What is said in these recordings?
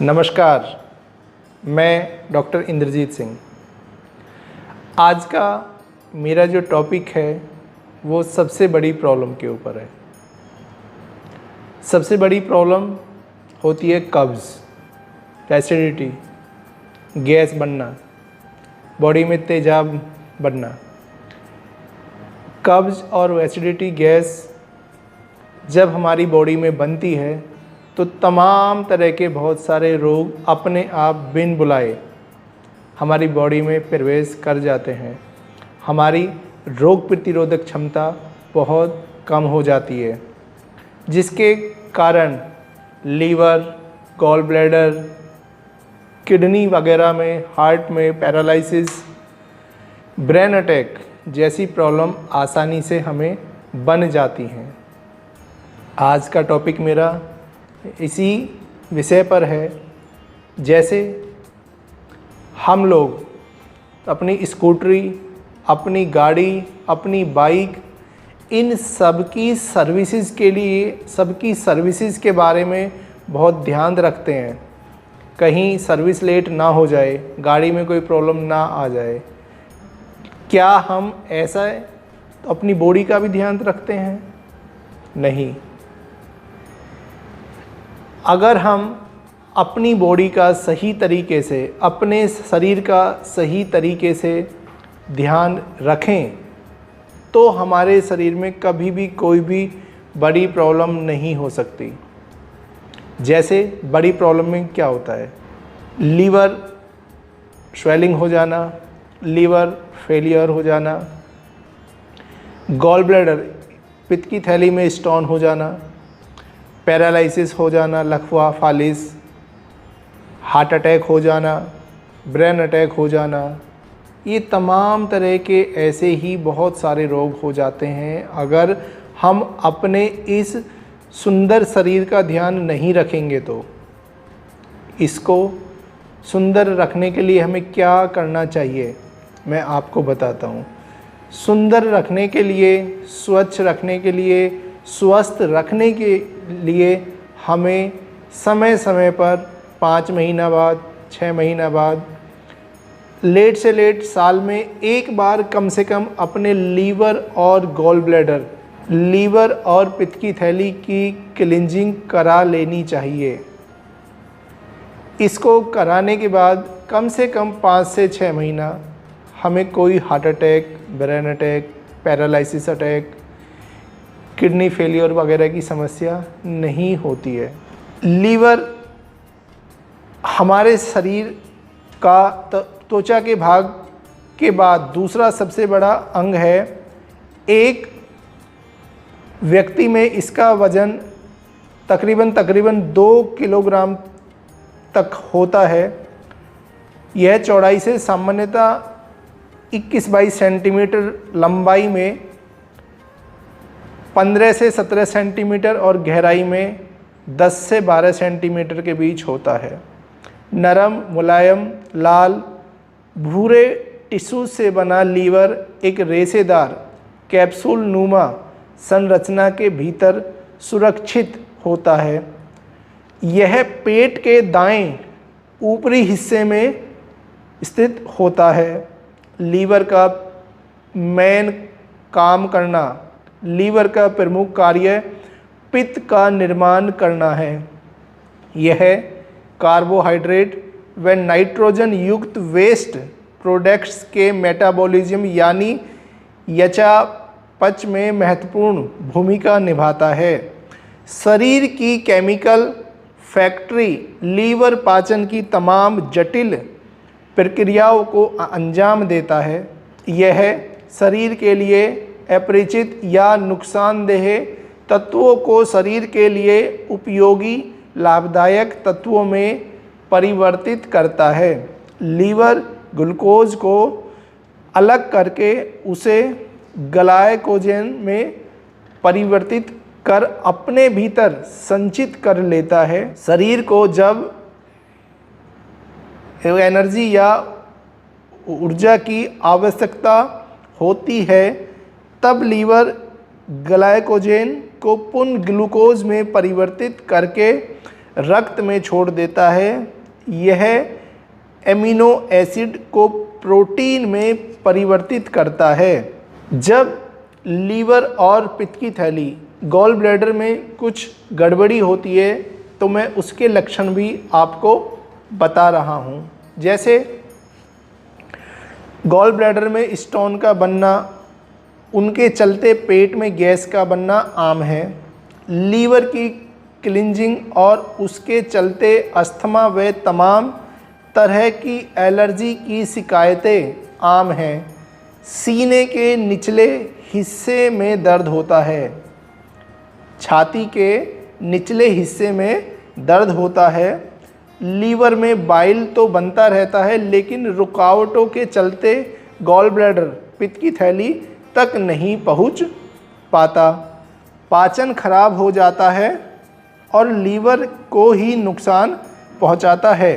नमस्कार, मैं डॉक्टर इंद्रजीत सिंह। आज का मेरा जो टॉपिक है वो सबसे बड़ी प्रॉब्लम के ऊपर है। सबसे बड़ी प्रॉब्लम होती है कब्ज़, एसिडिटी, गैस बनना, बॉडी में तेजाब बनना। कब्ज़ और एसिडिटी गैस जब हमारी बॉडी में बनती है तो तमाम तरह के बहुत सारे रोग अपने आप बिन बुलाए हमारी बॉडी में प्रवेश कर जाते हैं। हमारी रोग प्रतिरोधक क्षमता बहुत कम हो जाती है, जिसके कारण लीवर, गॉल ब्लैडर, किडनी वगैरह में, हार्ट में पैरालिसिस, ब्रेन अटैक जैसी प्रॉब्लम आसानी से हमें बन जाती हैं। आज का टॉपिक मेरा इसी विषय पर है। जैसे हम लोग अपनी स्कूटरी, अपनी गाड़ी, अपनी बाइक, इन सबकी सर्विसेज के बारे में बहुत ध्यान रखते हैं। कहीं सर्विस लेट ना हो जाए, गाड़ी में कोई प्रॉब्लम ना आ जाए। क्या हम ऐसा अपनी बॉडी का भी ध्यान रखते हैं? नहीं। अगर हम अपनी बॉडी का सही तरीके से, अपने शरीर का सही तरीके से ध्यान रखें तो हमारे शरीर में कभी भी कोई भी बड़ी प्रॉब्लम नहीं हो सकती। जैसे बड़ी प्रॉब्लम में क्या होता है? लीवर स्वेलिंग हो जाना, लीवर फेलियर हो जाना, गॉल ब्लैडर पित्त की थैली में स्टोन हो जाना, पैरालिसिस हो जाना, लकवा, फालिस, हार्ट अटैक हो जाना, ब्रेन अटैक हो जाना। ये तमाम तरह के ऐसे ही बहुत सारे रोग हो जाते हैं अगर हम अपने इस सुंदर शरीर का ध्यान नहीं रखेंगे तो। इसको सुंदर रखने के लिए हमें क्या करना चाहिए, मैं आपको बताता हूँ। सुंदर रखने के लिए, स्वच्छ रखने के लिए, स्वस्थ रखने के लिए हमें समय समय पर 5 महीना बाद, 6 महीना बाद, लेट से लेट साल में एक बार कम से कम अपने लीवर और गॉल ब्लैडर, लीवर और पित्त की थैली की क्लींजिंग करा लेनी चाहिए। इसको कराने के बाद कम से कम 5 से 6 महीना हमें कोई heart attack, brain attack, paralysis attack, kidney failure वगैरह की समस्या नहीं होती है। लीवर हमारे शरीर का त्वचा के भाग के बाद दूसरा सबसे बड़ा अंग है। एक व्यक्ति में इसका वज़न तकरीबन 2 किलोग्राम तक होता है। यह चौड़ाई से सामान्यतः 21-22 सेंटीमीटर, लंबाई में 15 से 17 सेंटीमीटर और गहराई में 10 से 12 सेंटीमीटर के बीच होता है। नरम, मुलायम, लाल, भूरे टिश्यू से बना लीवर एक रेशेदार कैप्सूल नुमा संरचना के भीतर सुरक्षित होता है। यह पेट के दाएं ऊपरी हिस्से में स्थित होता है। लीवर का मेन काम करना, लीवर का प्रमुख कार्य पित्त का निर्माण करना है। यह कार्बोहाइड्रेट व नाइट्रोजन युक्त वेस्ट प्रोडक्ट्स के मेटाबॉलिज्म यानी चयापचय में महत्वपूर्ण भूमिका निभाता है। शरीर की केमिकल फैक्ट्री लीवर पाचन की तमाम जटिल प्रक्रियाओं को अंजाम देता है। यह शरीर के लिए अपरिचित या नुकसानदेह तत्वों को शरीर के लिए उपयोगी लाभदायक तत्वों में परिवर्तित करता है। लीवर ग्लूकोज को अलग करके उसे ग्लाइकोजन में परिवर्तित कर अपने भीतर संचित कर लेता है। शरीर को जब एनर्जी या ऊर्जा की आवश्यकता होती है तब लीवर ग्लाइकोजन को पुनः ग्लूकोज में परिवर्तित करके रक्त में छोड़ देता है। यह एमिनो एसिड को प्रोटीन में परिवर्तित करता है। जब लीवर और पित्त की थैली गॉल ब्लैडर में कुछ गड़बड़ी होती है तो मैं उसके लक्षण भी आपको बता रहा हूँ। जैसे गॉल ब्लैडर में स्टोन का बनना, उनके चलते पेट में गैस का बनना आम है। लीवर की क्लिंजिंग और उसके चलते अस्थमा व तमाम तरह की एलर्जी की शिकायतें आम हैं। सीने के निचले हिस्से में दर्द होता है। छाती के निचले हिस्से में दर्द होता है। लीवर में बाइल तो बनता रहता है लेकिन रुकावटों के चलते गॉल ब्लैडर पित्त की थैली तक नहीं पहुंच पाता। पाचन खराब हो जाता है और लीवर को ही नुकसान पहुंचाता है।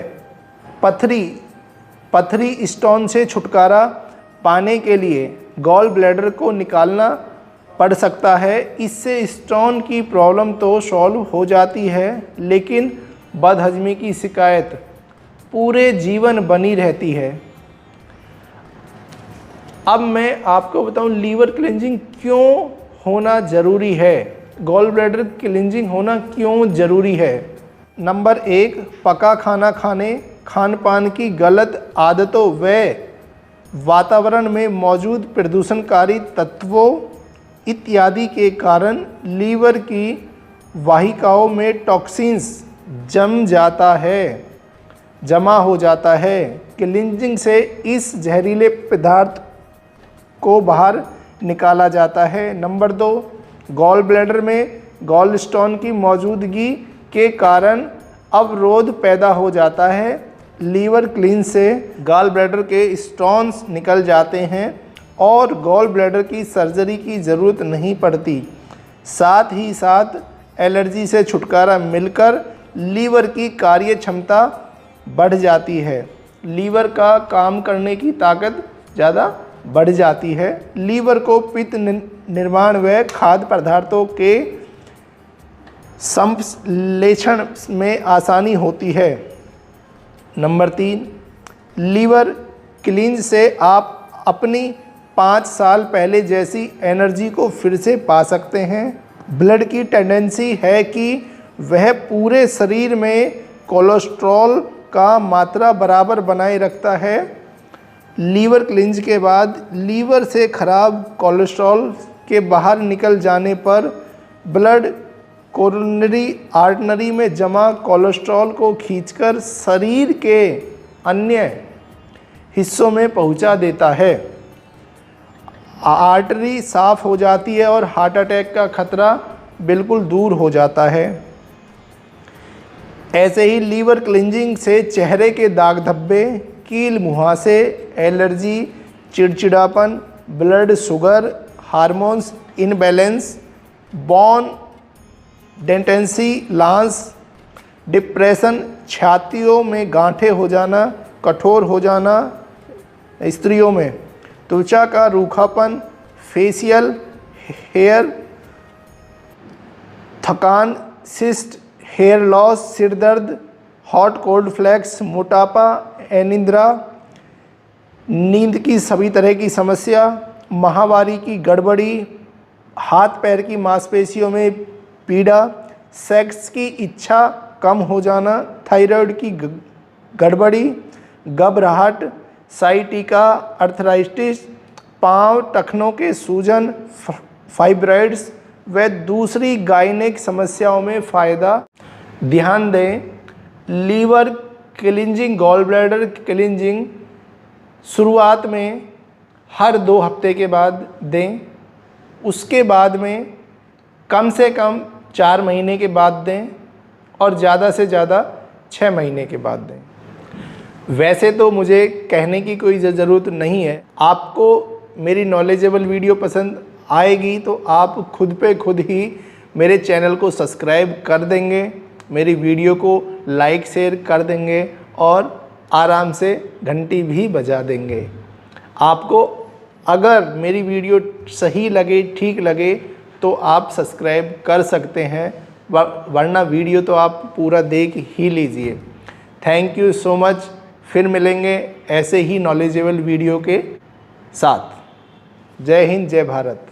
पथरी स्टोन से छुटकारा पाने के लिए गॉल ब्लैडर को निकालना पड़ सकता है। इससे स्टोन की प्रॉब्लम तो सॉल्व हो जाती है लेकिन बदहजमी की शिकायत पूरे जीवन बनी रहती है। अब मैं आपको बताऊं लीवर क्लिंजिंग क्यों होना ज़रूरी है, गॉल ब्लैडर क्लिंजिंग होना क्यों ज़रूरी है। नंबर 1, पका खाना खाने, खान पान की गलत आदतों व वातावरण में मौजूद प्रदूषणकारी तत्वों इत्यादि के कारण लीवर की वाहिकाओं में टॉक्सिन्स जमा हो जाता है। क्लिंजिंग से इस जहरीले पदार्थ को बाहर निकाला जाता है। नंबर 2, गॉल ब्लैडर में गॉल स्टोन की मौजूदगी के कारण अवरोध पैदा हो जाता है। लीवर क्लीन से गॉल ब्लैडर के स्टोन्स निकल जाते हैं और गॉल ब्लैडर की सर्जरी की ज़रूरत नहीं पड़ती। साथ ही साथ एलर्जी से छुटकारा मिलकर लीवर की कार्य क्षमता बढ़ जाती है। लीवर का काम करने की ताकत ज़्यादा बढ़ जाती है। लीवर को पित्त निर्माण व खाद्य पदार्थों के संश्लेषण में आसानी होती है। नंबर 3, लीवर क्लींज से आप अपनी 5 साल पहले जैसी एनर्जी को फिर से पा सकते हैं। ब्लड की टेंडेंसी है कि वह पूरे शरीर में कोलेस्ट्रॉल का मात्रा बराबर बनाए रखता है। लीवर क्लींज के बाद लीवर से खराब कोलेस्ट्रॉल के बाहर निकल जाने पर ब्लड कोरोनरी आर्टरी में जमा कोलेस्ट्रॉल को खींचकर शरीर के अन्य हिस्सों में पहुंचा देता है। आर्टरी साफ हो जाती है और हार्ट अटैक का खतरा बिल्कुल दूर हो जाता है। ऐसे ही लीवर क्लिंजिंग से चेहरे के दाग धब्बे, कील मुहासे, एलर्जी, चिड़चिड़ापन, blood sugar, hormones imbalance, bone डेंटेंसी लॉस, डिप्रेशन, छातियों में गांठें हो जाना, कठोर हो जाना, स्त्रियों में त्वचा का रूखापन, फेशियल हेयर, थकान, सिस्ट, हेयर लॉस, सिर दर्द, हॉट कोल्ड फ्लैक्स, मोटापा, अनिद्रा, नींद की सभी तरह की समस्या, माहवारी की गड़बड़ी, हाथ पैर की मांसपेशियों में पीड़ा, सेक्स की इच्छा कम हो जाना, थायराइड की गड़बड़ी, घबराहट, साइटिका, अर्थराइटिस, पांव टखनों के सूजन, फाइब्रॉइड्स व दूसरी गायनिक समस्याओं में फ़ायदा। ध्यान दें, liver cleansing, gall bladder cleansing शुरुआत में हर 2 हफ्ते के बाद दें। उसके बाद में कम से कम 4 महीने के बाद दें और ज़्यादा से ज़्यादा 6 महीने के बाद दें। वैसे तो मुझे कहने की कोई ज़रूरत नहीं है। आपको मेरी नॉलेजेबल वीडियो पसंद आएगी तो आप खुद पे खुद ही मेरे चैनल को सब्सक्राइब कर देंगे, मेरी वीडियो को लाइक शेयर कर देंगे और आराम से घंटी भी बजा देंगे। आपको अगर मेरी वीडियो सही लगे, ठीक लगे तो आप सब्सक्राइब कर सकते हैं वरना वीडियो तो आप पूरा देख ही लीजिए। Thank you so much. फिर मिलेंगे ऐसे ही नॉलेजेबल वीडियो के साथ। जय हिंद, जय भारत।